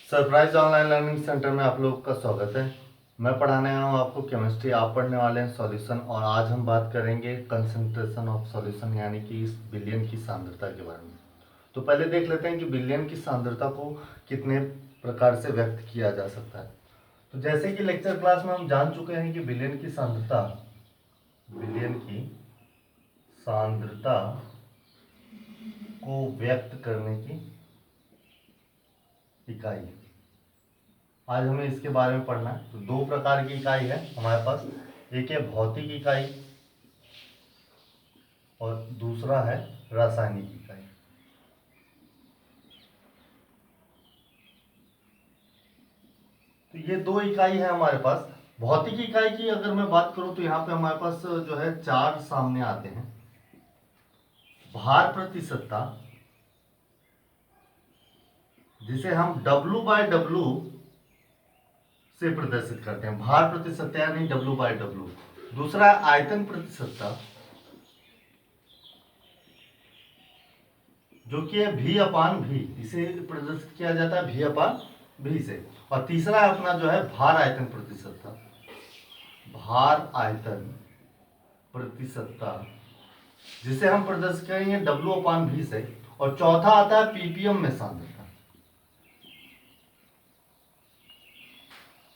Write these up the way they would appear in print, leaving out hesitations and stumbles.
Surprise online learning centre में आप लोगों का स्वागत है। मैं पढ़ाने आया हूँ आपको केमिस्ट्री, आप पढ़ने वाले हैं सॉल्यूशन। और आज हम बात करेंगे कंसंट्रेशन ऑफ सॉल्यूशन, यानी कि इस विलयन की सांद्रता के बारे में। तो पहले देख लेते हैं कि विलयन की सांद्रता को कितने प्रकार से व्यक्त किया जा सकता है। तो जैसे कि लेक्चर क्लास में हम जान चुके हैं कि विलयन की सांद्रता को व्यक्त करने की इकाई, आज हमें इसके बारे में पढ़ना है। तो दो प्रकार की इकाई है हमारे पास, एक है भौतिक इकाई और दूसरा है रासायनिक इकाई। तो ये दो इकाई है हमारे पास। भौतिक इकाई की अगर मैं बात करूं तो यहाँ पे हमारे पास जो है चार सामने आते हैं। भार प्रतिशतता, जिसे हम W/W से प्रदर्शित करते हैं, भार प्रतिशतता यानी W/W। दूसरा है आयतन प्रतिशतता, जो कि है V/V, इसे प्रदर्शित किया जाता है V/V से। और तीसरा है अपना जो है भार आयतन प्रतिशतता, भार आयतन प्रतिशतता, जिसे हम प्रदर्शित करेंगे W/V से। और चौथा आता है ppm में सांद्रता,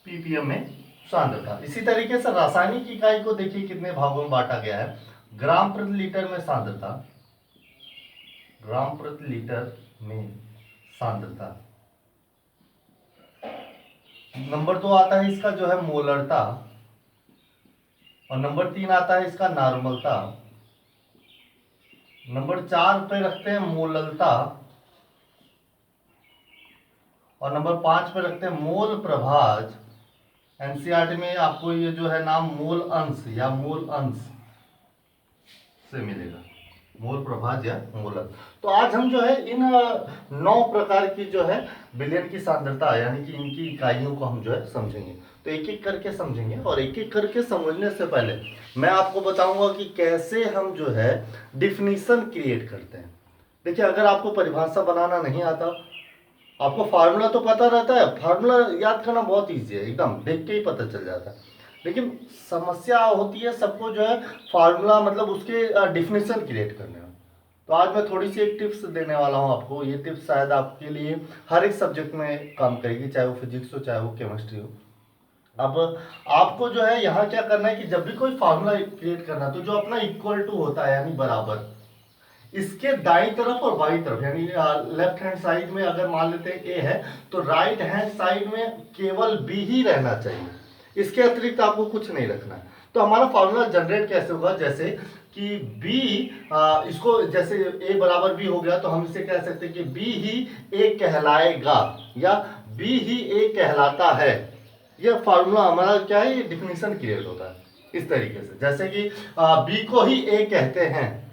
ppm में सांद्रता। इसी तरीके से रासायनिक इकाई को देखिए कितने भागों में बांटा गया है। ग्राम प्रति लीटर में सांद्रता, ग्राम प्रति लीटर में सांद्रता। नंबर 2 आता है इसका जो है मोलरता, और नंबर 3 आता है इसका नॉर्मलता। नंबर 4 पे रखते हैं मोललता, और नंबर 5 पे रखते हैं मोल प्रभाज। एनसीईआरटी में आपको ये जो है नाम मोल अंश या मोल अंश से मिलेगा, मोल प्रभाज या मोलक। तो आज हम जो है इन 9 प्रकार की जो है विलयन की सांद्रता यानी कि इनकी इकाइयों को हम जो है समझेंगे। तो एक एक करके समझेंगे, और एक एक करके समझने से पहले मैं आपको बताऊंगा कि कैसे हम जो है डिफिनीशन क्रिएट करते हैं। देखिए, अगर आपको परिभाषा बनाना नहीं आता, आपको फार्मूला तो पता रहता है, फार्मूला याद करना बहुत ईजी है, एकदम देख के ही पता चल जाता है। लेकिन समस्या होती है सबको जो है फार्मूला मतलब उसके डिफिनेशन क्रिएट करने में। तो आज मैं थोड़ी सी एक टिप्स देने वाला हूँ आपको। ये टिप्स शायद आपके लिए हर एक सब्जेक्ट में काम करेगी, चाहे वो फिजिक्स हो चाहे वो केमिस्ट्री हो। अब आपको जो है यहाँ क्या करना है कि जब भी कोई फार्मूला क्रिएट करना है तो जो अपना इक्वल टू होता है यानी बराबर, इसके दाईं तरफ और बाईं तरफ यानी लेफ्ट हैंड साइड में अगर मान लेते हैं ए है तो राइट हैंड साइड में केवल बी ही रहना चाहिए, इसके अतिरिक्त आपको कुछ नहीं रखना है। तो हमारा फॉर्मूला जनरेट कैसे होगा, जैसे कि बी इसको जैसे ए बराबर बी हो गया तो हम इसे कह सकते हैं कि बी ही ए कहलाएगा या बी ही ए कहलाता है। यह फॉर्मूला हमारा क्या है, ये डिफिनीशन क्रिएट होता है इस तरीके से, जैसे कि बी को ही ए कहते हैं।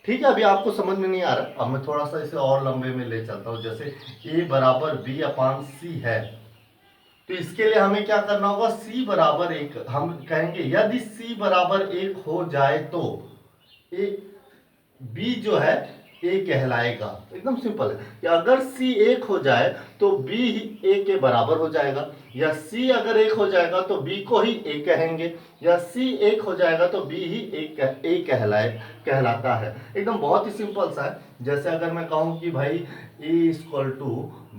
ठीक है, अभी आपको समझ में नहीं आ रहा, अब मैं थोड़ा सा इसे और लंबे में ले चलता हूं। जैसे a बराबर B/C है, तो इसके लिए हमें क्या करना होगा, C बराबर 1। हम कहेंगे यदि C बराबर 1 हो जाए तो B जो है A कहलाएगा। एकदम सिंपल है कि अगर C 1 हो जाए तो B A के बराबर हो जाएगा, या C अगर 1 हो जाएगा तो B को ही A कहेंगे, या C 1 हो जाएगा तो B ही A कहलाता है। एकदम बहुत ही सिंपल सा है। जैसे अगर मैं कहूँ कि भाई A =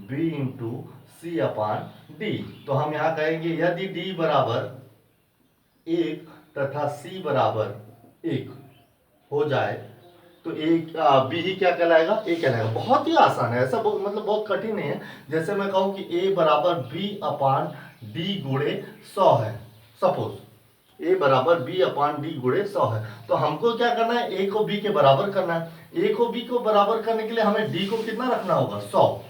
B × C/D, तो हम यहाँ कहेंगे यदि D बराबर 1 तथा C बराबर 1 हो जाए तो बी ही क्या कहलाएगा, ए कहलाएगा। बहुत ही आसान है, ऐसा मतलब बहुत कठिन नहीं है। जैसे मैं कहूं कि ए बराबर B/D × 100 है, सपोज ए बराबर B/D × 100 है, तो हमको क्या करना है, ए को बी के बराबर करना है। ए को बी को बराबर करने के लिए हमें डी को कितना रखना होगा, 100।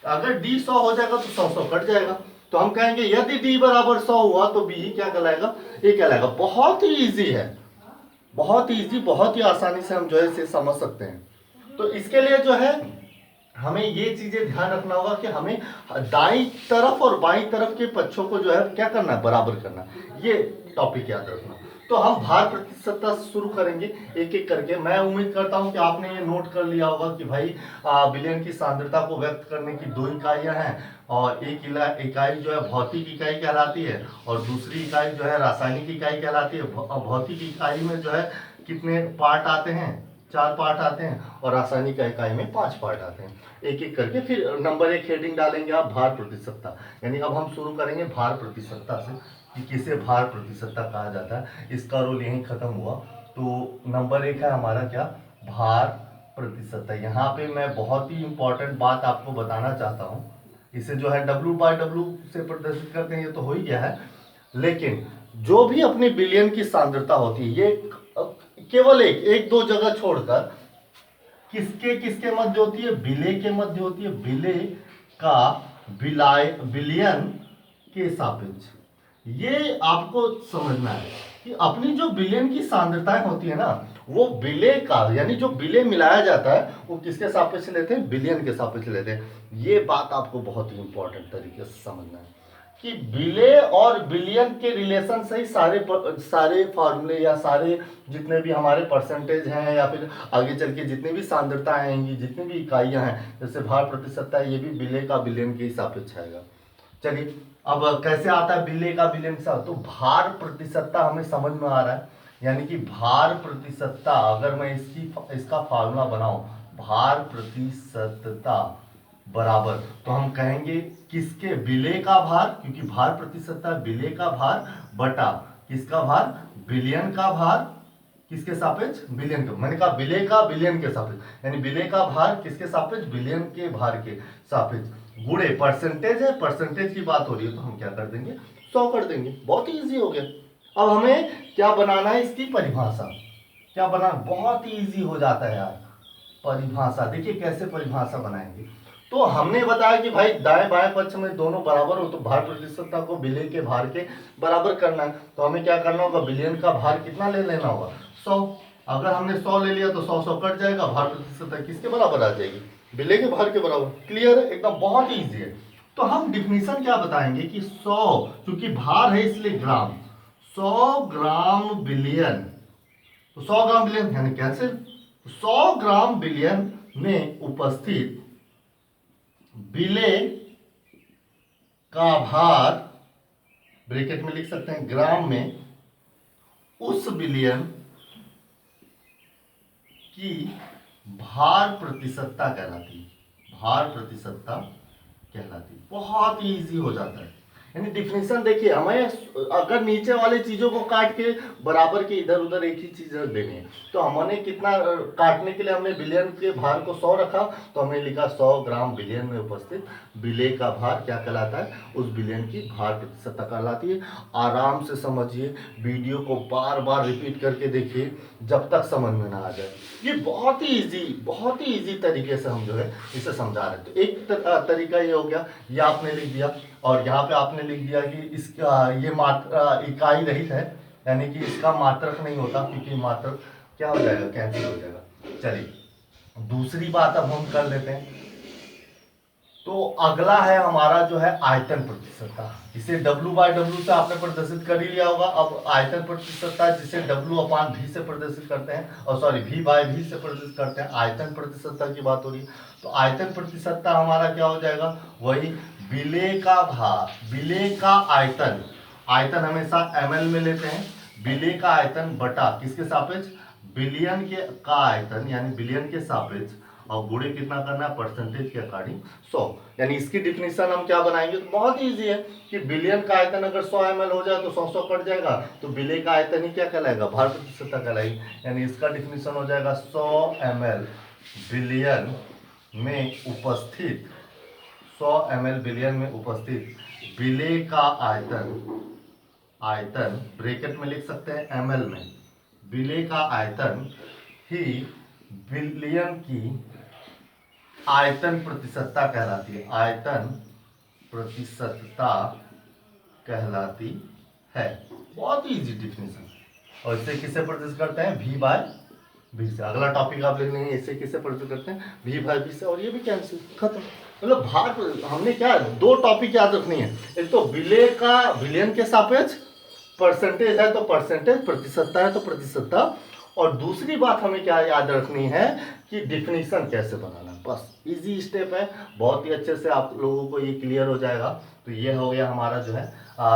अगर डी 100 हो जाएगा तो 100 कट जाएगा, तो हम कहेंगे यदि डी बराबर 100 हुआ तो बी ही क्या कहलाएगा, ए कहलाएगा। बहुत ही ईजी है, बहुत ईजी, बहुत ही आसानी से हम जो है इसे समझ सकते हैं। तो इसके लिए जो है हमें ये चीजें ध्यान रखना होगा कि हमें दाईं तरफ और बाईं तरफ के पक्षों को जो है क्या करना है, बराबर करना है। ये टॉपिक याद रखना। तो हम भार प्रतिशतता शुरू करेंगे एक एक करके। मैं उम्मीद करता हूं कि आपने ये नोट कर लिया होगा कि भाई विलयन की सांद्रता को व्यक्त करने की दो इकाइयां हैं, और एक इकाई जो है भौतिक इकाई कहलाती है, और दूसरी इकाई जो है रासायनिक इकाई कहलाती है। भौतिक इकाई में जो है कितने पार्ट आते हैं, 4 पार्ट आते हैं, और रासायनिक इकाई में 5 पार्ट आते हैं। एक एक करके फिर नंबर 1 हेडिंग डालेंगे आप भार प्रतिशतता, यानी अब हम शुरू करेंगे भार प्रतिशतता से कि किसे भार प्रतिशतता कहा जाता है। इसका रोल यहीं खत्म हुआ। तो नंबर 1 है हमारा क्या, भार प्रतिशतता। यहाँ पे मैं बहुत ही इंपॉर्टेंट बात आपको बताना चाहता हूँ। इसे जो है W/W से प्रदर्शित करते हैं, ये तो हो ही गया है, लेकिन जो भी अपनी विलयन की सांद्रता होती है ये केवल एक दो जगह छोड़कर किसके किसके मध्य होती है, विलेय के मध्य होती है। विलेय का विलयन के सापेक्ष। ये आपको समझना है कि अपनी जो विलयन की सांद्रताएं होती है ना, वो विलेय का, यानी जो विलेय मिलाया जाता है वो किसके सापेक्ष लेते हैं, विलयन के सापेक्ष लेते हैं। ये बात आपको बहुत ही इंपॉर्टेंट तरीके से समझना है कि विलेय और विलयन के रिलेशन से ही सारे फॉर्मूले या सारे जितने भी हमारे परसेंटेज हैं, या फिर आगे चल के जितनी भी सांद्रताएं आएंगी, जितनी भी इकाइयां हैं, जैसे भार प्रतिशतता है, ये भी विलेय का विलयन के ही सापेक्ष आएगा। चलिए अब कैसे आता है विलेय का विलयन के साथ, तो भार प्रतिशतता हमें समझ में आ रहा है, यानी कि भार प्रतिशतता अगर मैं इसका फार्मूला बनाऊं, भार प्रतिशतता बराबर, तो हम कहेंगे किसके, विलेय का भार, क्योंकि भार प्रतिशतता विलेय का भार बटा किसका भार, विलयन का भार, किसके सापेक्ष, विलयन के। मैंने कहा विलेय का विलयन के सापेक्ष, यानी विलेय का भार किसके सापेक्ष, विलयन के भार के सापेक्ष, गुणे परसेंटेज है, परसेंटेज की बात हो रही है तो हम क्या कर देंगे, 100 कर देंगे। बहुत ही इजी हो गया। अब हमें क्या बनाना है, इसकी परिभाषा। क्या बनाना, बहुत ही इजी हो जाता है यार। परिभाषा देखिए कैसे परिभाषा बनाएंगे। तो हमने बताया कि भाई दाएं बाएं पक्ष में दोनों बराबर हो तो भार प्रतिशतता को विलेय के भार के बराबर करना है। तो हमें क्या करना होगा, विलयन का भार कितना ले लेना होगा, 100। अगर हमने 100 ले लिया तो 100 कट जाएगा, भार प्रतिशतता किसके बराबर आ जाएगी, विलेय के भार के बराबर। क्लियर है, एकदम बहुत ही ईजी है। तो हम डिफिनीशन क्या बताएंगे कि 100, क्योंकि भार है इसलिए ग्राम, 100 ग्राम विलयन, तो 100 ग्राम विलयन यानी कैंसिल, 100 ग्राम विलयन में उपस्थित विलेय का भार, ब्रैकेट में लिख सकते हैं ग्राम में, उस विलयन की भार प्रतिशतता कहलाती है, भार प्रतिशतता कहलाती है। बहुत ही इजी हो जाता है। यानी डिफिनेशन देखिए, हमें अगर नीचे वाले चीजों को काट के बराबर के इधर उधर एक ही चीज रख देनी है, तो हमने कितना काटने के लिए हमने विलयन के भार को 100 रखा, तो हमने लिखा 100 ग्राम विलयन में उपस्थित विलेय का भार क्या कहलाता है, उस विलयन की भार प्रतिशतता कहलाती है। आराम से समझिए, वीडियो को बार बार रिपीट करके देखिए जब तक समझ में ना आ जाए। ये बहुत ही इजी तरीके से हम जो है इसे समझा रहे थे। एक तरीका ये हो गया, ये आपने लिख दिया, और यहाँ पे आपने लिख दिया कि इसका ये मात्रा इकाई रहित है, यानी कि इसका मात्रक नहीं होता, क्योंकि मात्रक क्या हो जाएगा, कैंसिल हो जाएगा। चलिए दूसरी बात अब हम कर लेते हैं। तो अगला है हमारा जो है आयतन प्रतिशतता। इसे W/W से आपने प्रदर्शित कर ही लिया होगा। अब आयतन प्रतिशतता जिसे W/V से प्रदर्शित करते हैं, और सॉरी V/V से प्रदर्शित करते हैं, आयतन प्रतिशतता की बात हो रही है। तो आयतन प्रतिशतता हमारा क्या हो जाएगा, वही विलेय का भार, विलेय का आयतन, आयतन हमेशा ml में लेते हैं, विलेय का आयतन बटा किसके सापेक्ष, विलयन के का आयतन, यानी विलयन के सापेक्ष, और गुणे कितना करना है, परसेंटेज के अकॉर्डिंग 100। यानी इसकी डिफिनेशन हम क्या बनाएंगे, तो बहुत इजी है कि विलयन का आयतन अगर 100 ml हो जाए तो 100 कट जाएगा, तो विलेय का आयतन ही क्या कहलाएगा, भार प्रतिशतता कहलाएगी। यानी इसका डिफिनेशन हो जाएगा 100 ml विलयन में उपस्थित, 100 ml विलयन में उपस्थित विलेय का आयतन, आयतन ब्रैकेट में लिख सकते हैं ml में, विलेय का आयतन ही विलयन की आयतन प्रतिशतता कहलाती है, आयतन प्रतिशतता कहलाती है। बहुत ही इजी डिफिनेशन। और इसे किससे प्रदर्शित करते हैं, V/V से। अगला टॉपिक आप लिख लेंगे, इसे किससे प्रदर्शित करते हैं, V/V से, और ये भी कैंसिल, खत्म। मतलब भार हमने क्या, 2 टॉपिक याद रखनी है। एक तो विलेय का विलयन के सापेक्ष, परसेंटेज है तो परसेंटेज, प्रतिशतता है तो प्रतिशतता। और दूसरी बात हमें क्या याद रखनी है कि डिफिनीशन कैसे बनाना, बस इजी स्टेप है, बहुत ही अच्छे से आप लोगों को ये क्लियर हो जाएगा। तो ये हो गया हमारा जो है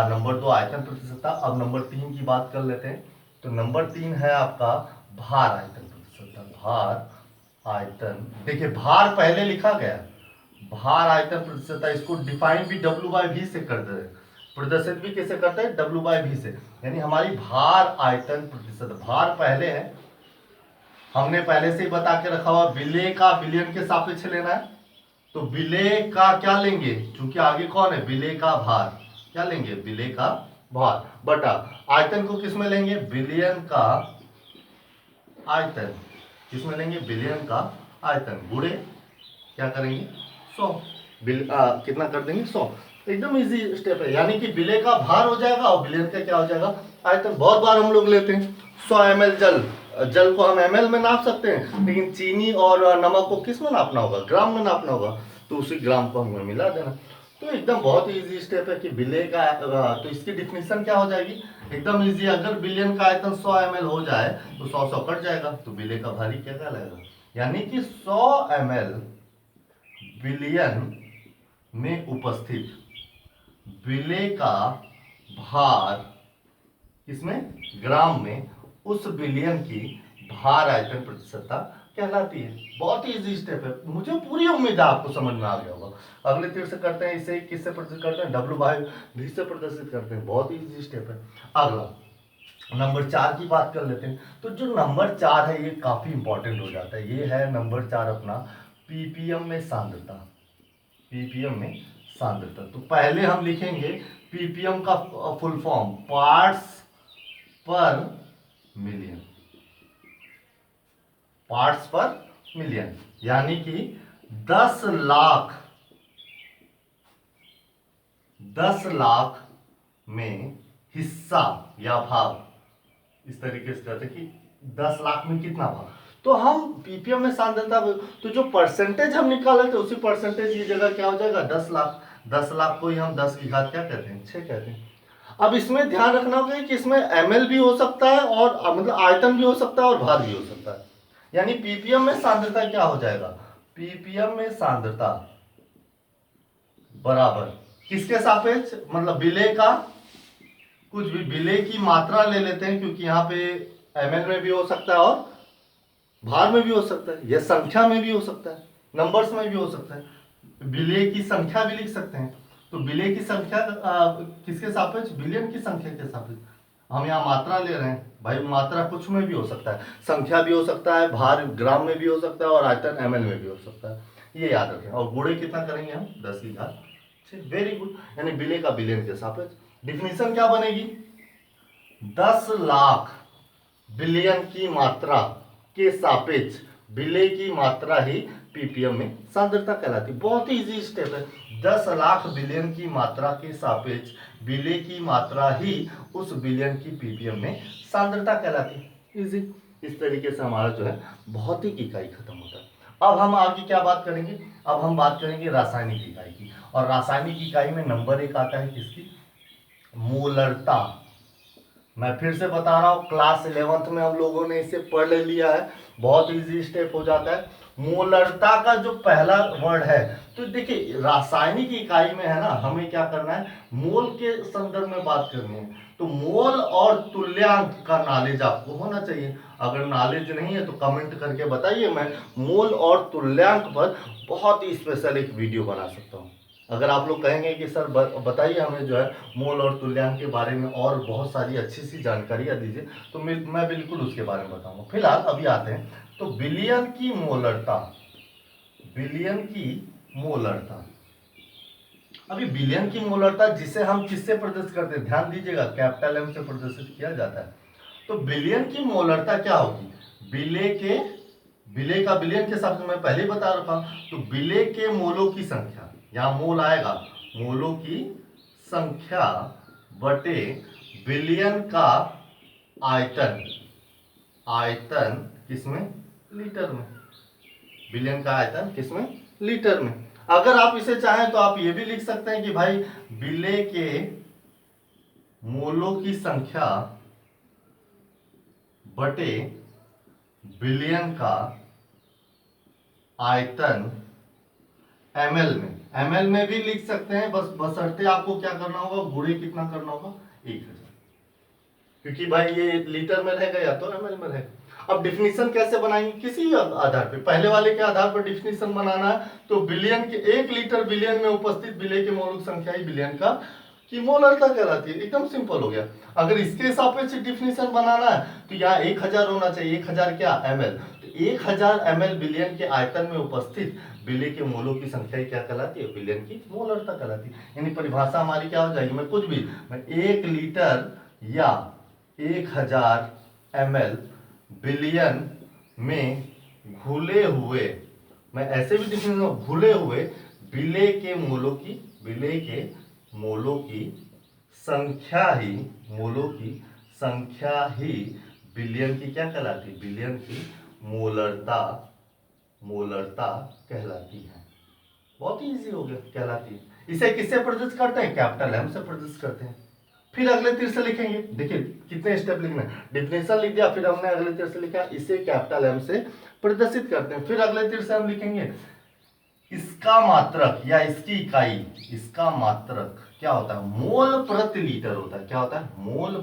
नंबर 2 आयतन प्रतिशतता। अब नंबर 3 की बात कर लेते हैं। तो नंबर 3 है आपका भार आयतन प्रतिशतता। भार आयतन, देखिए भार पहले लिखा गया, भार आयतन प्रतिशतता, इसको डिफाइन भी W/V से करते हैं, प्रदर्शित भी कैसे करते हैं, W/V से। यानी हमारी भार आयतन प्रतिशत, भार पहले है, हमने पहले से ही बता के रखा हुआ, विलेय का विलियन के सापेक्ष लेना है। तो विलेय का क्या लेंगे, क्योंकि आगे कौन है, विलेय का भार, क्या लेंगे, विलेय का भार बटा आयतन को किस में लेंगे, विलियन का आयतन, किसमें लेंगे, विलियन का आयतन, गुणे क्या करेंगे 100, कितना कर देंगे 100। एकदम इजी स्टेप है, यानी कि विलेय का भार हो जाएगा और विलियन का क्या हो जाएगा, आयतन। बहुत बार हम लोग लेते हैं 100 ml जल को हम ml में नाप सकते हैं, लेकिन चीनी और नमक को किस में नापना होगा, ग्राम में नापना होगा, तो उसी ग्राम को हमें मिला देना। तो एकदम बहुत ही इजी स्टेप है कि विलेय का, तो इसकी डिफिनीशन क्या हो जाएगी, एकदम इजी। अगर विलियन का आयतन 100 ml हो जाए तो 100 कट जाएगा, तो विलेय का भारी क्या कहलाएगा, यानी कि 100 ml विलियन में उपस्थित विलेय का भार, इसमें ग्राम में, उस विलियन की भार आयतन प्रतिशतता कहलाती है। बहुत ही इजी स्टेप है, मुझे पूरी उम्मीद है आपको समझ में आ गया होगा। अगले तीर से करते हैं, इसे किससे प्रदर्शित करते हैं, W/V से प्रदर्शित करते हैं, बहुत ही इजी स्टेप है। अगला नंबर 4 की बात कर लेते हैं। तो जो नंबर 4 है ये काफी इंपॉर्टेंट हो जाता है, ये है नंबर 4 अपना पीपीएम में सांद्रता, पीपीएम में सांद्रता। तो पहले हम लिखेंगे पीपीएम का फुल फॉर्म, पार्ट्स पर मिलियन, पार्ट्स पर मिलियन, यानी कि 10 लाख में हिस्सा या भाग, इस तरीके से कहते हैं कि 10 लाख में कितना भाग। तो हम पीपीएम में सांद्रता, तो जो परसेंटेज हम निकाले थे उसी परसेंटेज की जगह क्या हो जाएगा, 10 लाख। 10 लाख को ही हम 10 की घात क्या कहते हैं, 6 कहते हैं। अब इसमें ध्यान रखना होगा कि इसमें ml भी हो सकता है, और मतलब आयतन भी हो सकता है और भार भी हो सकता है। यानी पीपीएम में सांद्रता क्या हो जाएगा, पीपीएम में सांद्रता बराबर किसके सापेक्ष, मतलब विलेय का, कुछ भी विलेय की मात्रा ले लेते हैं, क्योंकि यहाँ पे ml में भी हो सकता है और भार में भी हो सकता है, या संख्या में भी हो सकता है, नंबर्स में भी हो सकता है, विलेय की संख्या भी लिख सकते हैं। तो विलेय की संख्या किसके सापेक्ष, विलियन की संख्या के सापेक्ष। हम यहाँ मात्रा ले रहे हैं भाई, मात्रा कुछ में भी हो सकता है, संख्या भी हो सकता है, भार ग्राम में भी हो सकता है, और आयतन ml में भी हो सकता है, ये याद रखें। और गुणे कितना करेंगे हम, 10 की घात 6, वेरी गुड। यानी विलेय का विलियन के सापेक्ष। डिफिनीशन क्या बनेगी, 10 लाख विलियन की मात्रा के सापेक्ष विलेय की मात्रा ही पीपीएम में सांद्रता कहलाती है। बहुत ही इजी स्टेप है, 10 लाख विलियन की मात्रा के सापेक्ष विलेय की मात्रा ही उस विलियन की पीपीएम में सांद्रता कहलाती है। इजी, इस तरीके से हमारा जो है भौतिक इकाई खत्म होता है। अब हम आगे क्या बात करेंगे, अब हम बात करेंगे रासायनिक इकाई की। और रासायनिक इकाई में नंबर 1 आता है किसकी, मोलरता। मैं फिर से बता रहा हूँ, क्लास 11th में हम लोगों ने इसे पढ़ ले लिया है, बहुत इजी स्टेप हो जाता है। मोलरता का जो पहला वर्ड है, तो देखिए रासायनिक इकाई में है ना, हमें क्या करना है, मोल के संदर्भ में बात करनी है। तो मोल और तुल्यांक का नॉलेज आपको होना चाहिए। अगर नॉलेज नहीं है तो कमेंट करके बताइए, मैं मोल और तुल्यांक पर बहुत ही स्पेशल एक वीडियो बना सकता हूँ। अगर आप लोग कहेंगे कि सर बताइए हमें जो है मोल और तुल्यांक के बारे में और बहुत सारी अच्छी सी जानकारियाँ दीजिए, तो मैं बिल्कुल उसके बारे में बताऊंगा। फिलहाल अभी आते हैं, तो विलियन की मोलरता, विलियन की मोलरता। अभी विलियन की मोलरता जिसे हम किससे प्रदर्शित करते हैं, ध्यान दीजिएगा, कैपिटल एम से प्रदर्शित किया जाता है। तो विलियन की मोलरता क्या होगी, विलेय का विलियन के साथ मैं पहले ही बता रखा हूं। तो विलेय के मोलों की संख्या, यहां मोल आएगा, मोलों की संख्या बटे विलियन का आयतन, आयतन किसमें, लीटर में, विलियन का आयतन किसमें, लीटर में। अगर आप इसे चाहें तो आप ये भी लिख सकते हैं कि भाई विलेय के मोलों की संख्या बटे बिलियन का आयतन एमएल में भी लिख सकते हैं, बस बशर्ते आपको क्या करना होगा, गुणे कितना करना होगा, 1000, क्योंकि भाई ये लीटर में रहेगा या तो एमएल में रहेगा। अब डिफिनीशन कैसे बनाएंगे, किसी भी आधार पे, पहले वाले के आधार पर डिफिनीशन बनाना है तो बिलियन के 1 लीटर बिलियन में उपस्थित विलेय के मौलिक संख्या ही बिलियन का की मोलरता कहलाती है। एकदम सिंपल हो गया। अगर इसके हिसाब से डिफिनीशन बनाना है तो यहाँ 1000 होना चाहिए, 1000 क्या, एमएल, तो 1000 एमएल बिलियन के आयतन में उपस्थित विलेय के मोलों की संख्या ही क्या कहलाती है, बिलियन की मोलरता कहलाती है। यानी परिभाषा हमारी क्या हो जाएगी, मैं कुछ भी, मैं 1 लीटर या 1000 ml बिलियन में घुले हुए, मैं ऐसे भी डिफिनेशन, घुले हुए विलेय के मोलों की संख्या ही, मोलों की संख्या ही बिलियन की क्या कहलाती है, बिलियन की मोलरता कहलाती है। बहुत ही इजी हो गया, कहलाती है। इसे किससे प्रदर्शित करते हैं, कैपिटल एम से प्रदर्शित करते हैं। फिर अगले तीर से लिखेंगे, देखिए कितने स्टेप लिखना है, डिफिनेशन लिख दिया, फिर हमने अगले तीर से लिखा, इसे कैपिटल एम से प्रदर्शित करते हैं। फिर अगले तीर से हम लिखेंगे इसका मात्रक या इसकी इकाई, इसका मात्रक क्या होता है, मोल प्रति लीटर होता है। क्या होता है, मोल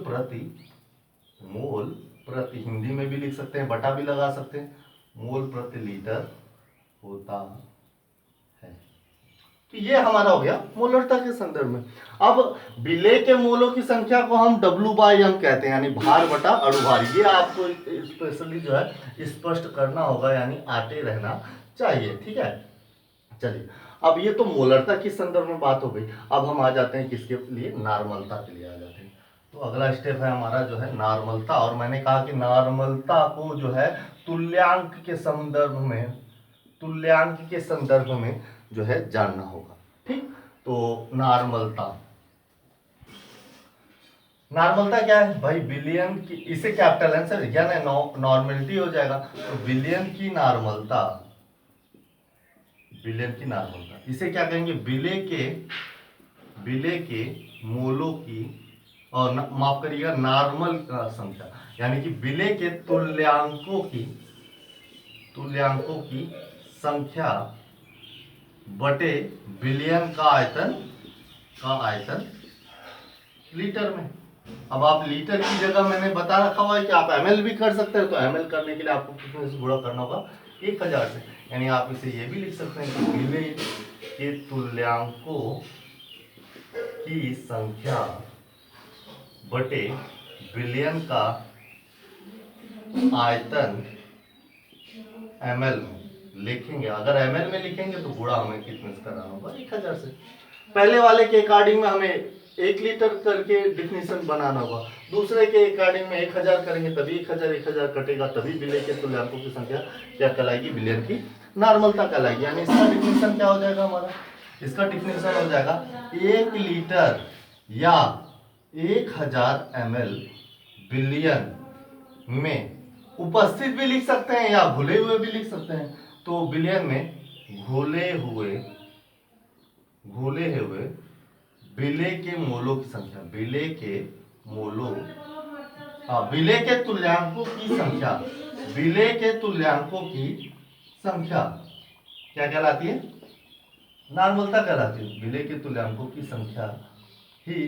प्रति, हिंदी में भी लिख सकते हैं, बटा भी लगा सकते हैं, मोल प्रति लीटर होता है। तो ये हमारा हो गया मोलरता के संदर्भ में। अब विलेय के मोलों की संख्या को हम W/m कहते हैं, यानी भार बटा अणुभार। ये आपको स्पेशली जो है स्पष्ट करना होगा, यानी आते रहना चाहिए, ठीक है। चलिए, अब ये तो मोलरता के संदर्भ में बात हो गई। अब हम आ जाते हैं किसके लिए, नॉर्मलता के लिए आ जाते हैं। तो अगला स्टेप है हमारा जो है नॉर्मलता, और मैंने कहा कि नॉर्मलता को जो है तुल्यांक के संदर्भ में जो है जानना होगा, ठीक। तो नॉर्मलता क्या है भाई, बिलियन की, इसे कैपिटल आंसर यानी नॉर्मलिटी हो जाएगा, तो बिलियन की नॉर्मलता, इसे क्या कहेंगे, विलेय के मोलों की, और माफ करिएगा नॉर्मल संख्या, यानी कि विलेय के तुल्यांकों की संख्या बटे बिलियन का आयतन लीटर में। अब आप लीटर की जगह मैंने बता रखा हुआ है कि आप एमएल भी कर सकते हैं, तो एमएल करने के लिए आपको कितने से गुणा करना होगा, 1000 से। यानी आप इसे ये भी लिख सकते हैं कि विलेय के तुल्यांकों की संख्या बटे बिलियन का आयतन एमएल में लिखेंगे। अगर एमएल में लिखेंगे तो गुणा हमें कितने से कराना होगा, 1000 से। पहले वाले के अकॉर्डिंग में हमें 1 लीटर करके डिफिनीशन बनाना होगा, दूसरे के अकॉर्डिंग में 1000 करेंगे, तभी 1000 कटेगा, तभी विलेय के तुल्यांकों की संख्या क्या कहलाएगी, बिलियन की नॉर्मलता कहलाएगी। यानी इसका डिफिनीशन क्या हो जाएगा हमारा, इसका डिफिनीशन हो जाएगा 1 लीटर या 1000 ml बिलियन में उपस्थित भी लिख सकते हैं या घुले हुए भी लिख सकते हैं। तो बिलियन में घुले हुए विलेय के मोलों की संख्या, विलेय के तुल्यांकों की संख्या क्या कहलाती है, नॉर्मलता कहलाती है। विलेय के तुल्यांकों की संख्या ही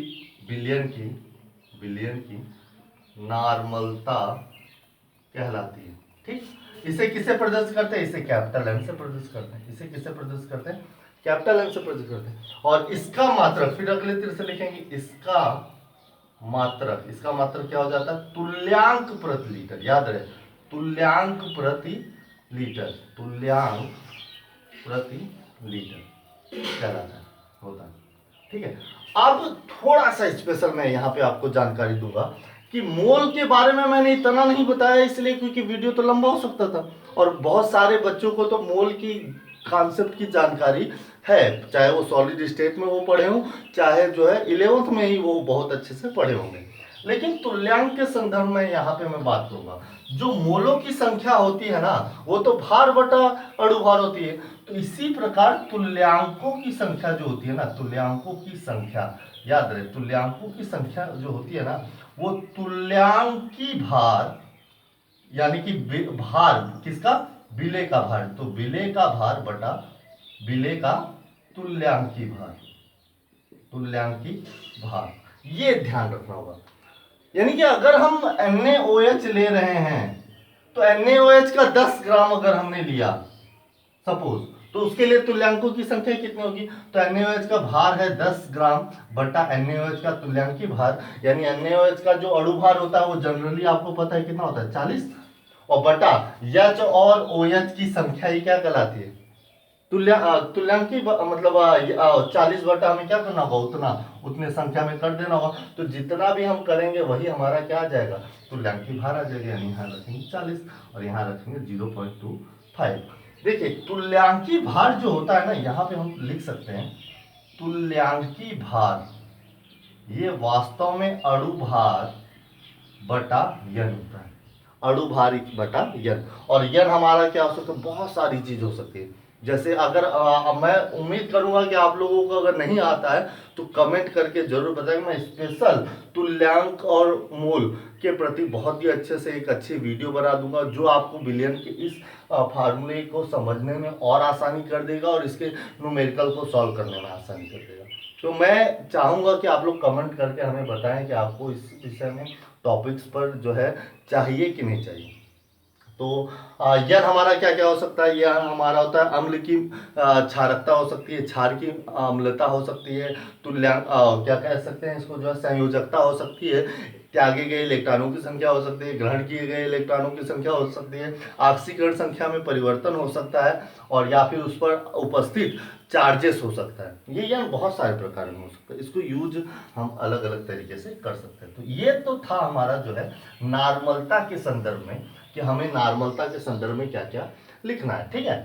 बिलियन की नॉर्मलता कहलाती है, ठीक। इसे किससे प्रदर्शित करते हैं, इसे कैपिटल एम से प्रदर्शित करते हैं। इसे किससे प्रदर्शित करते हैं, कैपिटल एम से प्रदर्शित करते हैं। और इसका मात्रक फिर अगले तीर से लिखेंगे, इसका मात्रक क्या हो जाता है, तुल्यांक प्रति लीटर। याद रहे, तुल्यांक प्रति लीटर कहलाता है, होता है, ठीक है। अब थोड़ा सा स्पेशल मैं यहाँ पे आपको जानकारी दूंगा कि मोल के बारे में मैंने इतना नहीं बताया इसलिए क्योंकि वीडियो तो लंबा हो सकता था, और बहुत सारे बच्चों को तो मोल की कॉन्सेप्ट की जानकारी है, चाहे वो सॉलिड स्टेट में वो पढ़े हों, चाहे जो है 11th में ही वो बहुत अच्छे से पढ़े होंगे। लेकिन तुल्यांक के संदर्भ में यहाँ पे मैं बात करूंगा, जो मोलों की संख्या होती है ना, वो तो भार बटा अणुभार होती है। तो इसी प्रकार तुल्यांकों की संख्या जो होती है ना, तुल्यांकों की संख्या याद रहे तुल्यांकों की संख्या जो होती है ना वो तुल्यांकी भार, यानी कि भार किसका, विलेय का भार, तो विलेय का भार बटा विलेय का तुल्यांकी भार, तुल्यांकी भार, ये ध्यान रखना होगा। यानी कि अगर हम NaOH ले रहे हैं तो NaOH का 10 ग्राम अगर हमने लिया सपोज, तो उसके लिए तुल्यांकों की संख्या कितनी होगी, तो NaOH का भार है 10 ग्राम बटा NaOH का तुल्यांकी भार, यानी NaOH का जो अणु भार होता है वो जनरली आपको पता है कितना होता है 40, और बटा H और OH की संख्या ही क्या कहलाती है, तुल्यांकी मतलब 40 बटा हमें क्या करना होगा, उतने संख्या में कर देना होगा, तो जितना भी हम करेंगे वही हमारा क्या आ जाएगा, तुल्यांकी भार आ जाएगा, यानी यहाँ रखेंगे 40 और यहाँ रखेंगे 0.25। देखिए तुल्यांकी भार जो होता है ना, यहाँ पे हम लिख सकते हैं तुल्यांकी भार, ये वास्तव में अणु भार बटा यन होता है, अणु भार बटा यन, और यन हमारा क्या हो सकता है, बहुत सारी चीज हो सकती है। जैसे अगर मैं उम्मीद करूंगा कि आप लोगों को अगर नहीं आता है तो कमेंट करके जरूर बताएं, मैं स्पेशल तुल्यांक और मोल के प्रति बहुत ही अच्छे से एक अच्छी वीडियो बना दूंगा जो आपको बिलियन के इस फार्मूले को समझने में और आसानी कर देगा और इसके न्यूमेरिकल को सॉल्व करने में आसानी कर देगा। तो मैं चाहूंगा कि आप लोग कमेंट करके हमें बताएं कि आपको इस विषय में टॉपिक्स पर जो है चाहिए कि नहीं चाहिए। तो यह हमारा क्या क्या हो सकता है, यह हमारा होता है अम्ल की क्षारकता हो सकती है, क्षार की अम्लता हो सकती है, तुल्यांक क्या कह सकते हैं इसको, जो है संयोजकता हो सकती है, त्यागे गए इलेक्ट्रॉनों की संख्या हो सकती है, ग्रहण किए गए इलेक्ट्रॉनों की संख्या हो सकती है, ऑक्सीकरण संख्या में परिवर्तन हो सकता है, और या फिर उस पर उपस्थित चार्जेस हो सकता है। ये यार बहुत सारे प्रकार में हो सकता है, इसको यूज हम अलग अलग तरीके से कर सकते हैं। तो ये तो था हमारा जो है नॉर्मलता के संदर्भ में, कि हमें नॉर्मलता के संदर्भ में क्या क्या लिखना है। ठीक है,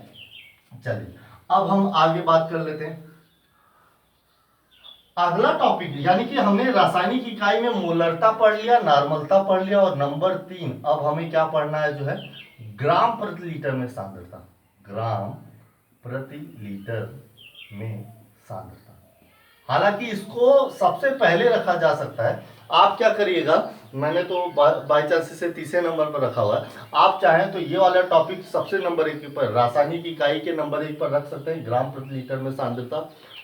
चलिए अब हम आगे बात कर लेते हैं। अगला टॉपिक, यानी कि हमने रासायनिक इकाई में मोलरता पढ़ लिया, नॉर्मलता पढ़ लिया, और नंबर 3 अब हमें क्या पढ़ना है, जो है ग्राम प्रति लीटर में सांद्रता, ग्राम प्रति लीटर में सांद्रता। हालांकि इसको सबसे पहले रखा जा सकता है, आप क्या करिएगा, मैंने तो बाई चांस इसे तीसरे नंबर पर रखा हुआ है, आप चाहें तो ये वाला टॉपिक सबसे नंबर 1 पर, रासायनिक इकाई के नंबर 1 पर रख सकते हैं, ग्राम प्रति लीटर में सांद्रता,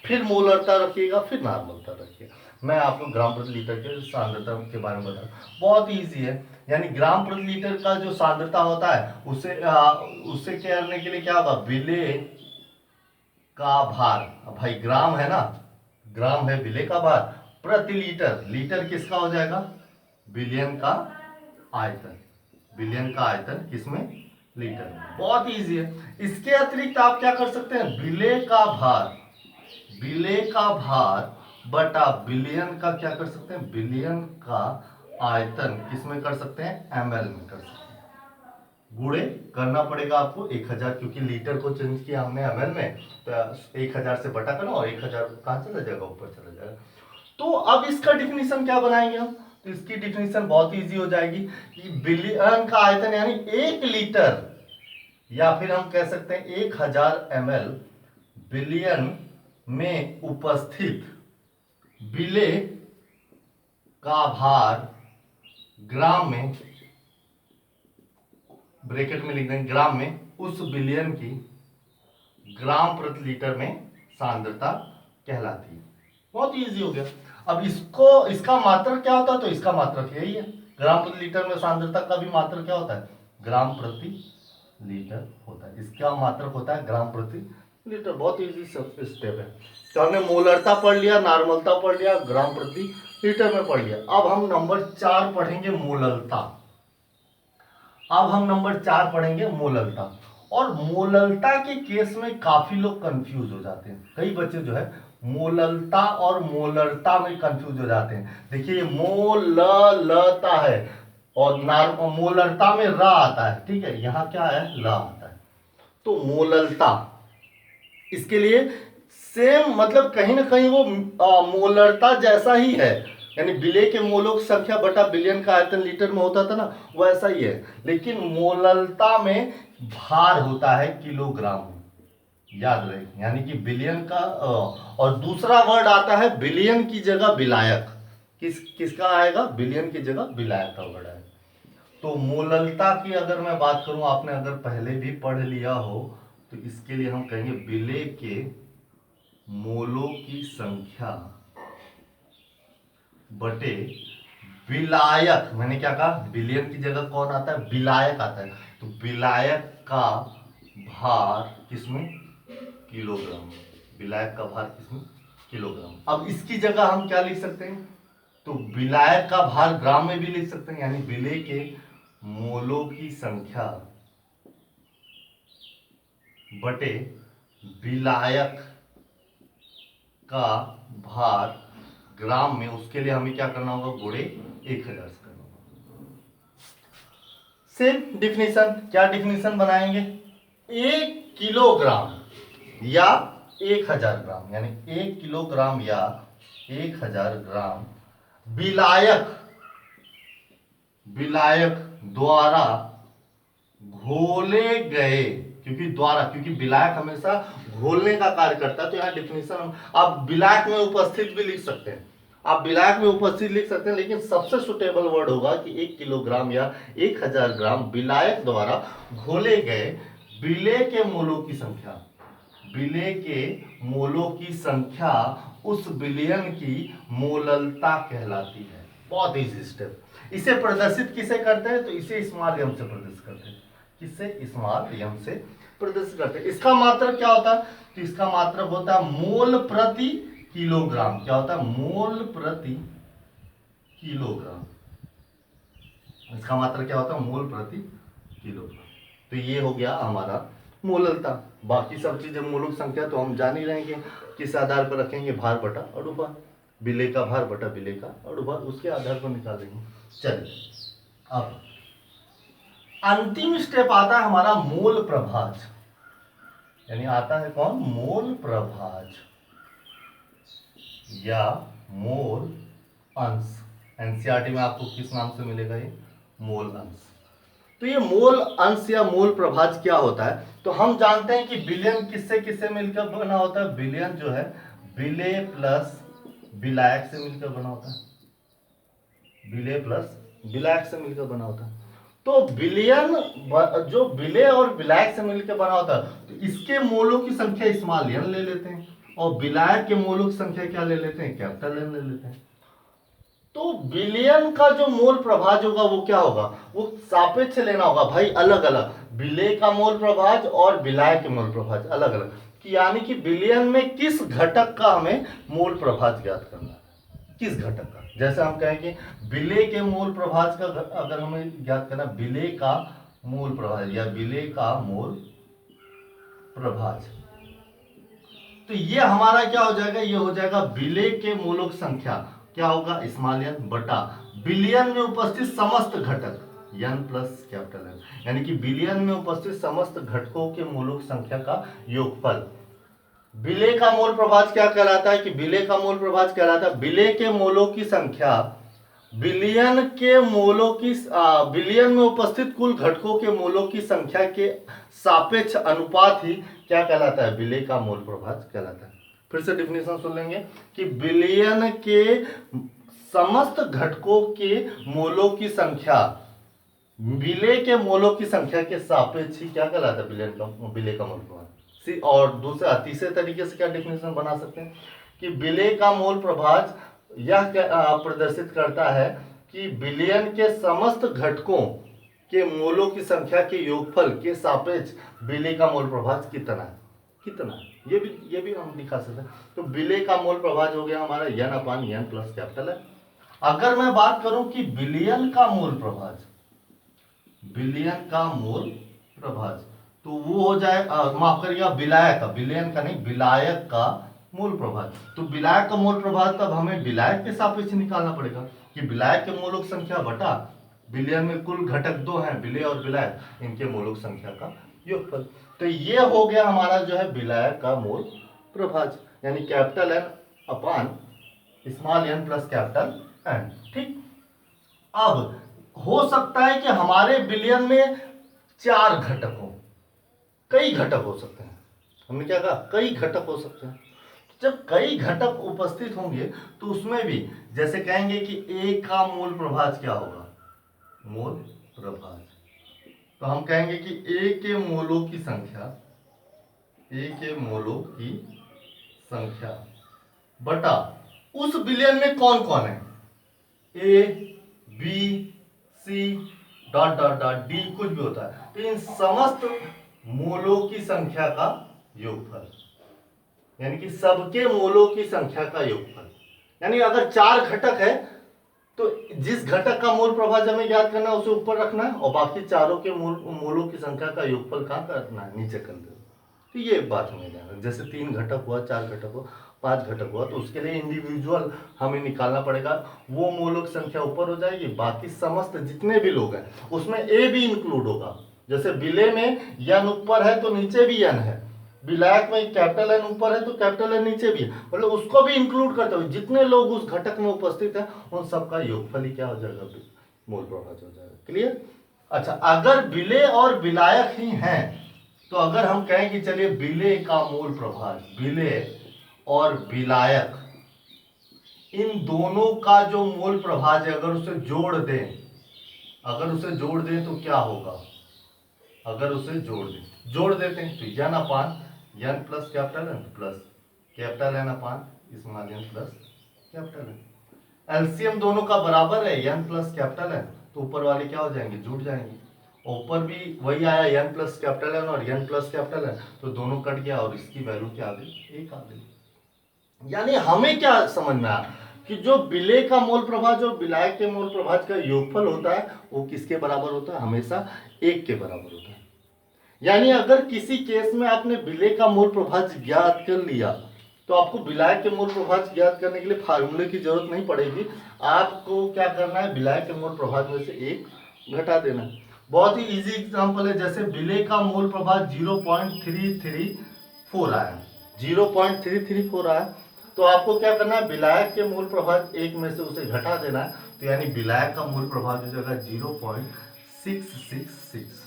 फिर मोलरता रखिएगा, फिर नॉर्मलता रखिएगा। मैं आपको ग्राम प्रति लीटर के सांद्रता के बारे में बता, बहुत ईजी है। यानी ग्राम प्रति लीटर का जो सांद्रता होता है उससे करने के लिए क्या होगा, विलेय का भार, भाई ग्राम है ना, ग्राम है विलेय का भार, प्रति लीटर, लीटर किसका हो जाएगा, बिलियन का आयतन, बिलियन का आयतन किसमें, लीटर में। बहुत इजी है। इसके अतिरिक्त आप क्या कर सकते हैं, विलेय का भार, विलेय का भार बटा बिलियन का क्या कर सकते हैं, बिलियन का आयतन किसमें कर सकते हैं, ml में कर सकते हैं। गुणे करना पड़ेगा आपको 1000, क्योंकि लीटर को चेंज किया हमने ml में, तो 1000 से बटा करना, और 1000 कहां चला जाएगा, ऊपर चला जाएगा। तो अब इसका डिफिनीशन क्या बनाएंगे हम, तो इसकी डिफिनीशन बहुत इजी हो जाएगी कि बिलियन का आयतन यानी 1 लीटर, या फिर हम कह सकते हैं 1000 ml बिलियन में उपस्थित विलेय का भार ग्राम में, ब्रैकेट में लिख देंगे ग्राम में, उस बिलियन की ग्राम प्रति लीटर में सांद्रता कहलाती है। बहुत इजी हो गया। अब इसका मात्रक क्या होता है, तो इसका मात्रक यही है, ग्राम प्रति लीटर में सांद्रता का भी मात्रक क्या होता है, ग्राम प्रति लीटर होता है, इसका मात्रक होता है ग्राम प्रति लीटर। बहुत इजी स्टेप है। तो हमने मोलरता पढ़ लिया, नॉर्मलता पढ़ लिया, ग्राम प्रति लीटर में पढ़ लिया। अब हम नंबर 4 पढ़ेंगे मोललता। अब हम नंबर 4 पढ़ेंगे मोललता। और मोललता के केस में काफी लोग कंफ्यूज हो जाते हैं, कई बच्चे जो है मोललता और मोलरता में कंफ्यूज हो जाते हैं। देखिए मोललता है और मोलरता में र आता है, ठीक है, यहां क्या है, ल आता है। तो मोललता, इसके लिए सेम मतलब कहीं ना कहीं वो मोलरता जैसा ही है, यानी विलेय के मोलों की संख्या बटा बिलियन का आयतन लीटर में होता था ना, वैसा ही है, लेकिन मोललता में भार होता है किलोग्राम में। याद रहे, यानी कि बिलियन का और दूसरा वर्ड आता है बिलियन की जगह विलायक। किसका आएगा? बिलियन की जगह विलायक का वर्ड आएगा। तो मोललता की अगर मैं बात करूं, आपने अगर पहले भी पढ़ लिया हो, तो इसके लिए हम कहेंगे विलेय के मोलों की संख्या बटे विलायक। मैंने क्या कहा? बिलियन की जगह कौन आता है? विलायक आता है। तो विलायक का भार किसमें? किलोग्राम में। विलायक का भार किसमें? किलोग्राम। अब इसकी जगह हम क्या लिख सकते हैं? तो विलायक का भार ग्राम में भी लिख सकते हैं, यानी विलेय के मोलों की संख्या बटे विलायक का भार ग्राम में। उसके लिए हमें क्या करना होगा? गुणे 1000 से करना होगा। सेम डिफिनीशन, क्या डिफिनीशन बनाएंगे? 1 किलोग्राम या 1000 ग्राम, यानी 1 किलोग्राम या 1000 ग्राम विलायक द्वारा घोले गए। क्योंकि विलायक हमेशा घोलने का कार्य करता है, तो यहाँ डिफिनीशन आप विलायक में उपस्थित भी लिख सकते हैं। आप विलायक में उपस्थित लिख सकते हैं, लेकिन सबसे सुटेबल वर्ड होगा कि 1 किलोग्राम या 1000 ग्राम विलायक द्वारा घोले गए विलेय के मोलों की संख्या। विलेय के मोलों की संख्या उस विलयन की मोललता कहलाती है। बहुत इजी स्टेप। इसे प्रदर्शित किसे करते हैं? तो इसे स्मॉल एम से प्रदर्शित करते हैं। किससे? स्मॉल एम से प्रदर्शित करते हैं। इसका मात्रक क्या होता है? तो इसका मात्रक होता है मोल प्रति किलोग्राम। क्या होता है? मोल प्रति किलोग्राम। इसका मात्रक क्या होता है? मोल प्रति किलोग्राम। तो ये हो गया हमारा मोललता। बाकी सब चीजें मोलों संख्या तो हम जान ही रहेंगे, किस आधार पर रखेंगे? भार बटा अणुभार। विलेय का भार बटा विलेय का अणुभार, उसके आधार पर निकालेंगे। चलिए, अब अंतिम स्टेप आता है हमारा मोल प्रभाज। यानी आता है कौन? मोल प्रभाज या मोल अंश। एनसीईआरटी में आपको किस नाम से मिलेगा? ये मोल अंश। तो ये मोल अंश या मोल प्रभाज क्या होता है? तो हम जानते हैं कि विलयन किससे किससे मिलकर बना होता है? विलयन जो है विलेय प्लस विलायक से मिलकर बना होता है। विलेय प्लस विलायक से मिलकर बना होता है। तो विलयन जो विलेय और विलायक से मिलकर बना होता है, तो इसके मोलों की संख्या स्मॉल एन ले लेते हैं, और विलायक के मोलों की संख्या क्या ले लेते हैं? कैपिटल एन ले लेते हैं। तो विलयन का जो मोल प्रभाज होगा वो क्या होगा? वो सापेक्ष लेना होगा भाई, अलग अलग। विलेय का मोल प्रभाज और विलायक के मोल प्रभाज अलग अलग, कि यानी कि विलयन में किस घटक का हमें मोल प्रभाज ज्ञात करना है। किस घटक का? जैसे हम कहें कि विलेय के मोल प्रभाज का अगर हमें ज्ञात करना, विलेय का मोल प्रभाज या विलेय का मोल प्रभाज, तो ये हमारा क्या हो जाएगा? ये हो जाएगा विलेय के मोलों की संख्या। क्या होगा? स्मॉल एन बटा विलयन में उपस्थित समस्त घटक एन प्लस कैपिटल एन, यानी कि विलयन में उपस्थित समस्त घटकों के मोलों की संख्या का योगफल। विलेय का मोल प्रभाज क्या कहलाता है? कि विलेय का मोल प्रभाज कहलाता है विलेय के मोलों की संख्या विलयन के मोलों की विलयन में उपस्थित कुल घटकों के मोलों की संख्या के सापेक्ष अनुपात ही क्या कहलाता है? विलेय का मोल प्रभाज कहलाता है। फिर से डिफिनेशन सुन लेंगे कि विलयन के समस्त घटकों के मोलों की संख्या विलेय के मोलों की संख्या के सापेक्ष ही क्या कहलाता है? विलेय का मोल प्रभाज। और दूसरा तीसरे तरीके से क्या डिफिनेशन बना सकते हैं कि विलेय का मोल प्रभाज यह प्रदर्शित करता है कि विलयन के समस्त घटकों के मोलों की संख्या के योगफल के सापेक्ष विलेय का मोल प्रभाज कितना है? ये भी हम दिखा सकते हैं। तो विलेय का मोल प्रभाज हो गया हमारा एन अपान एन प्लस कैपिटल है। अगर मैं बात करूं कि विलयन का मोल प्रभाज, विलयन का मोल प्रभाज, तो वो हो जाए माफ करिएगा विलायक का, विलयन का नहीं, विलायक का मोल प्रभाज। तो विलायक का मोल प्रभाज तब हमें विलायक के सापेक्ष निकालना पड़ेगा कि विलायक के मोलों की संख्या बटा विलयन में कुल घटक दो हैं, विलेय और विलायक, इनके मोलों की संख्या का योगफल। तो ये हो गया हमारा जो है विलायक का मोल प्रभाज, यानी capital N upon small N plus capital N. ठीक। अब हो सकता है कि हमारे विलयन में 4 घटक हो, कई घटक हो सकते हैं। हमने क्या कहा, कई घटक हो सकते हैं। जब कई घटक उपस्थित होंगे तो उसमें भी जैसे कहेंगे कि ए का मूल प्रभाज क्या होगा, मूल प्रभाज, तो हम कहेंगे कि ए के मोलों की संख्या, ए के मोलों की संख्या बटा उस विलयन में कौन कौन है, A B C dot dot dot D, कुछ भी होता है, तो इन समस्त मोलों की संख्या का योगफल, यानी कि सबके मोलों की संख्या का योगफल। यानी अगर 4 घटक है तो जिस घटक का मूल प्रभाज हमें ज्ञात करना है उसे ऊपर रखना है और बाकी चारों के मोलों की संख्या का योगफल कहाँ करना है, नीचे कर दो। तो ये एक बात हमें ध्यान रखना, जैसे 3 घटक हुआ, 4 घटक हुआ, 5 घटक हुआ, तो उसके लिए इंडिविजुअल हमें निकालना पड़ेगा, वो मोलों की संख्या ऊपर हो जाएगी, बाकी समस्त जितने भी लोग हैं उसमें ए भी इंक्लूड होगा। जैसे विलय में यन ऊपर है तो नीचे भी यन है, विलायक में कैपिटल एन ऊपर है तो कैपिटल एन नीचे भी है, मतलब उसको भी इंक्लूड करते हुए जितने लोग उस घटक में उपस्थित हैं उन सबका योगफल ही क्या हो जाएगा, मूल प्रभाज हो जाएगा। क्लियर। अच्छा, अगर विलय और विलायक ही हैं तो अगर हम कहें कि चलिए विलय का मूल प्रभाज, विलय और विलायक इन दोनों का जो मूल प्रभाज है अगर उसे जोड़ दें, अगर उसे जोड़ दें तो क्या होगा, अगर उसे जोड़ देते हैं तो n upon n plus capital N plus capital N upon small N plus capital N. LCM दोनों का बराबर है यन प्लस कैपिटल एन, तो ऊपर वाले क्या हो जाएंगे, जुड़ जाएंगे। ऊपर भी वही आया यन प्लस कैपिटल एन और यन प्लस कैपिटल एन, तो दोनों कट गया और इसकी वैल्यू क्या आ गई, 1 आ गई। यानी हमें क्या समझ में आया कि जो विलय का मूल प्रभाज और विलायक के मूल प्रभाज का योगफल होता है वो किसके बराबर होता है, हमेशा 1 के बराबर होता है। यानी अगर किसी केस में आपने विलय का मूल प्रभाज ज्ञात कर लिया तो आपको विलायक के मूल प्रभाज ज्ञात करने के लिए फार्मूले की जरूरत नहीं पड़ेगी, आपको क्या करना है, विलायक के मूल प्रभाज में से 1 घटा देना। बहुत ही इजी एग्जांपल है, जैसे विलय का मूल प्रभाज 0.334 आया, 0.334 आया, तो आपको क्या करना है, विलायक के मूल प्रभाज 1 में से उसे घटा देना है, तो यानी विलायक का मूल प्रभाज हो जाएगा 0.666।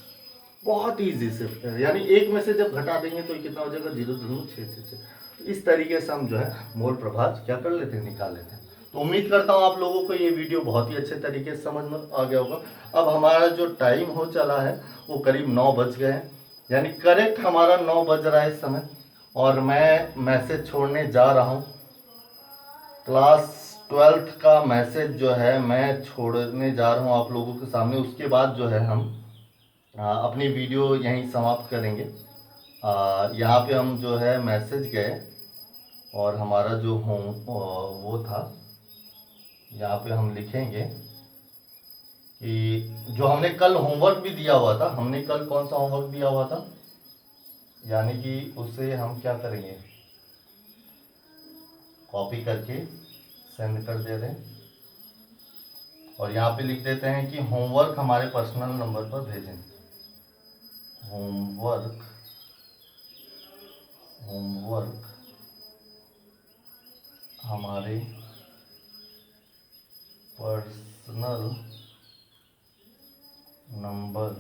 बहुत इजी से, यानी 1 में से जब घटा देंगे तो कितना हो जाएगा, 0.666। तो इस तरीके से हम जो है मूल प्रभाज क्या कर लेते हैं, निकाल लेते हैं। तो उम्मीद करता हूँ आप लोगों को ये वीडियो बहुत ही अच्छे तरीके से समझ में आ गया होगा। अब हमारा जो टाइम हो चला है वो करीब 9 बज गए हैं, यानी करेक्ट हमारा 9 बज रहा है इस समय, और मैं मैसेज छोड़ने जा रहा हूँ। क्लास 12th का मैसेज जो है मैं छोड़ने जा रहा हूँ आप लोगों के सामने। उसके बाद जो है हम अपनी वीडियो यहीं समाप्त करेंगे। यहाँ पे हम जो है मैसेज गए और हमारा जो वो था, यहाँ पे हम लिखेंगे कि जो हमने कल होमवर्क भी दिया हुआ था, हमने कल कौन सा होमवर्क दिया हुआ था, यानी कि उसे हम क्या करेंगे, कॉपी करके सेंड कर दे दें और यहाँ पे लिख देते हैं कि होमवर्क हमारे पर्सनल नंबर पर भेजें। होमवर्क हमारे पर्सनल नंबर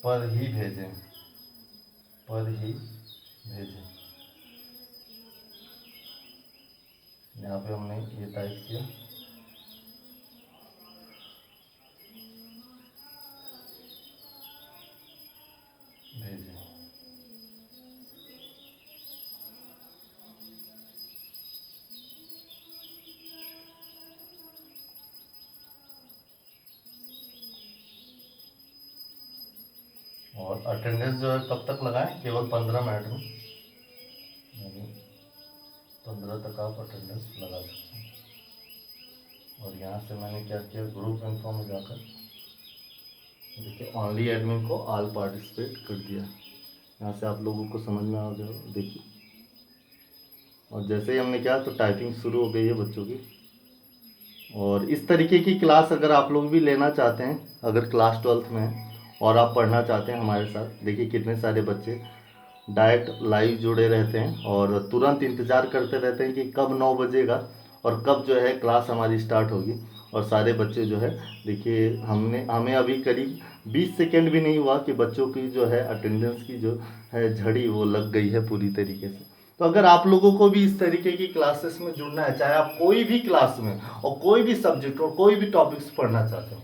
पर ही भेजें, यहाँ पे हमने ये टाइप किया, भेजें। और अटेंडेंस जो है कब तक लगाएं, केवल 15 मिनट में, यानी 15 तक आप अटेंडेंस लगा सकते हैं। और यहाँ से मैंने क्या किया, ग्रुप इन्फो में जाकर देखिए ओनली एडमिन को ऑल पार्टिसिपेट कर दिया। यहाँ से आप लोगों को समझ में आ गया, देखिए। और जैसे ही हमने किया तो टाइपिंग शुरू हो गई है बच्चों की। और इस तरीके की क्लास अगर आप लोग भी लेना चाहते हैं, अगर क्लास 12th में है और आप पढ़ना चाहते हैं हमारे साथ, देखिए कितने सारे बच्चे डायरेक्ट लाइव जुड़े रहते हैं और तुरंत इंतज़ार करते रहते हैं कि कब 9 बजेगा और कब जो है क्लास हमारी स्टार्ट होगी। और सारे बच्चे जो है देखिए हमें अभी करीब 20 सेकेंड भी नहीं हुआ कि बच्चों की जो है अटेंडेंस की जो है झड़ी वो लग गई है पूरी तरीके से। तो अगर आप लोगों को भी इस तरीके की क्लासेस में जुड़ना है, चाहे आप कोई भी क्लास में और कोई भी सब्जेक्ट और कोई भी टॉपिक्स पढ़ना चाहते हो,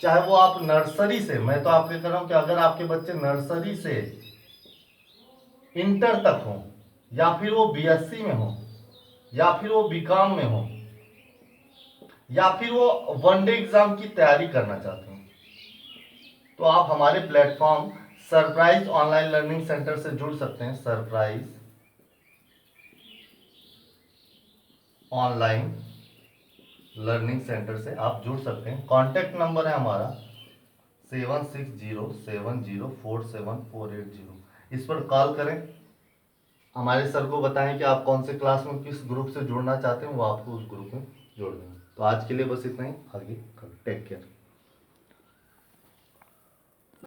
चाहे वो आप नर्सरी से, मैं तो आपके कह रहा हूँ कि अगर आपके बच्चे नर्सरी से इंटर तक हो, या फिर वो बीएससी में हो, या फिर वो बीकॉम में हो, या फिर वो वनडे एग्जाम की तैयारी करना चाहते हैं, तो आप हमारे platform surprise online learning centre से जुड़ सकते हैं। सरप्राइज ऑनलाइन लर्निंग सेंटर से आप जुड़ सकते हैं। कॉन्टैक्ट नंबर है हमारा 7607047480। इस पर कॉल करें, हमारे सर को बताएं कि आप कौन से क्लास में किस ग्रुप से जुड़ना चाहते हैं, वो आपको उस ग्रुप में जोड़ देंगे। तो आज के लिए बस इतना ही, आगे टेक केयर।